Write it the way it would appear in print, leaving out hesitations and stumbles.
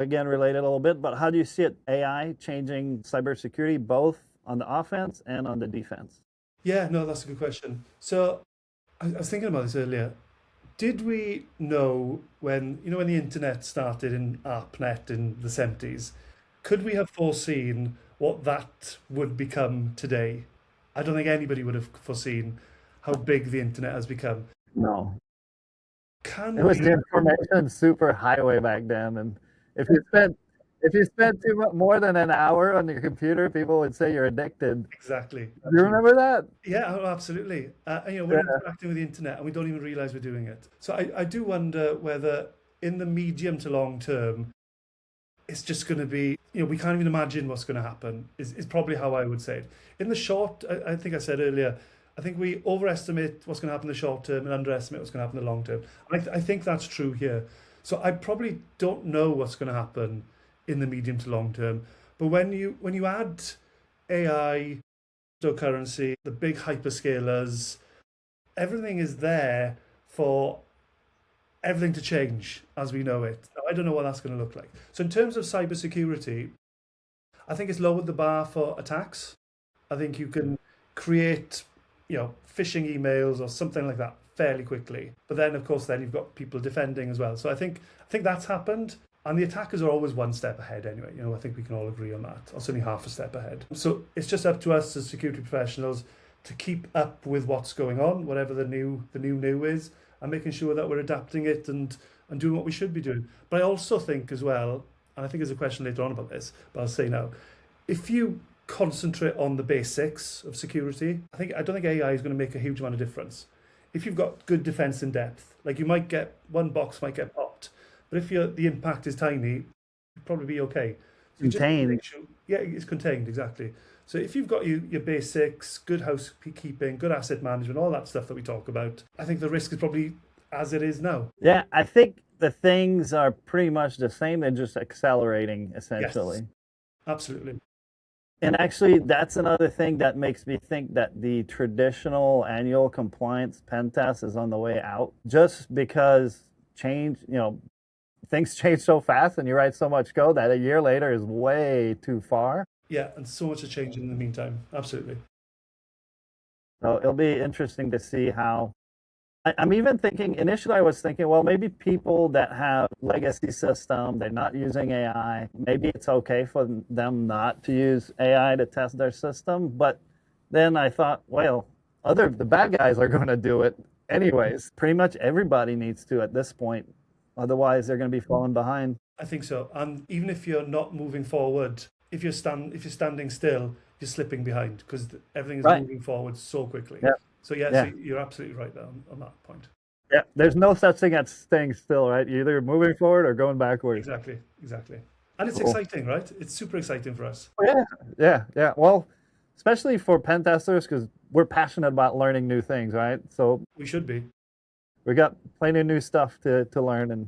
again, related a little bit, but how do you see it, AI changing cybersecurity, both on the offense and on the defense? Yeah, no, that's a good question. So I was thinking about this earlier. Did we know when, when the internet started in ARPANET in the 70s, could we have foreseen what that would become today? I don't think anybody would have foreseen how big the internet has become. No. It Can was the we? information super highway back then, and if you spent if you spent too much more than an hour on your computer, people would say you're addicted. Exactly. Do you remember that? Yeah, oh, absolutely. And, we're Yeah. interacting with the internet and we don't even realize we're doing it. So I do wonder whether in the medium to long term, it's just going to be, we can't even imagine what's going to happen, is probably how I would say it. In the short, I think I said earlier, I think we overestimate what's going to happen in the short term and underestimate what's going to happen in the long term. I think that's true here. So I probably don't know what's going to happen in the medium to long term. But when you add AI, cryptocurrency, the big hyperscalers, everything is there for everything to change as we know it. I don't know what that's going to look like. So in terms of cybersecurity, I think it's lowered the bar for attacks. I think you can create, phishing emails or something like that fairly quickly. But then, of course, then you've got people defending as well. So I think that's happened. And the attackers are always one step ahead anyway. I think we can all agree on that, or certainly half a step ahead. So it's just up to us as security professionals to keep up with what's going on, whatever the new is, and making sure that we're adapting it and doing what we should be doing. But I also think as well, and I think there's a question later on about this, but I'll say now, if you concentrate on the basics of security, I don't think AI is going to make a huge amount of difference. If you've got good defense in depth, like you might get one box might get popped, but if the impact is tiny, you'll probably be okay. So you just need to Contained. make sure, yeah, it's contained exactly. So if you've got your basics, good housekeeping, good asset management, all that stuff that we talk about, I think the risk is probably as it is now. Yeah, I think the things are pretty much the same. They're just accelerating, Yes, essentially. absolutely. And actually, that's another thing that makes me think that the traditional annual compliance pen test is on the way out, just because change, things change so fast and you write so much code that a year later is way too far. Yeah, and so much has changed in the meantime. Absolutely. So it'll be interesting to see how. I'm even thinking, initially I was thinking, well, maybe people that have legacy system, they're not using AI, maybe it's okay for them not to use AI to test their system. But then I thought, well, the bad guys are going to do it anyways. Pretty much everybody needs to at this point. Otherwise, they're going to be falling behind. I think so. And even if you're not moving forward, if you're standing still, you're slipping behind because everything is Right. moving forward so quickly. Yeah. So yeah, so Yeah. you're absolutely right there on that point. Yeah. There's no such thing as staying still, right? You're either moving forward or going backwards. Exactly, exactly. And it's Cool. exciting, right? It's super exciting for us. Oh, yeah, yeah, yeah. Well, especially for pen testers, because we're passionate about learning new things, right? So We should be. we got plenty of new stuff to learn, and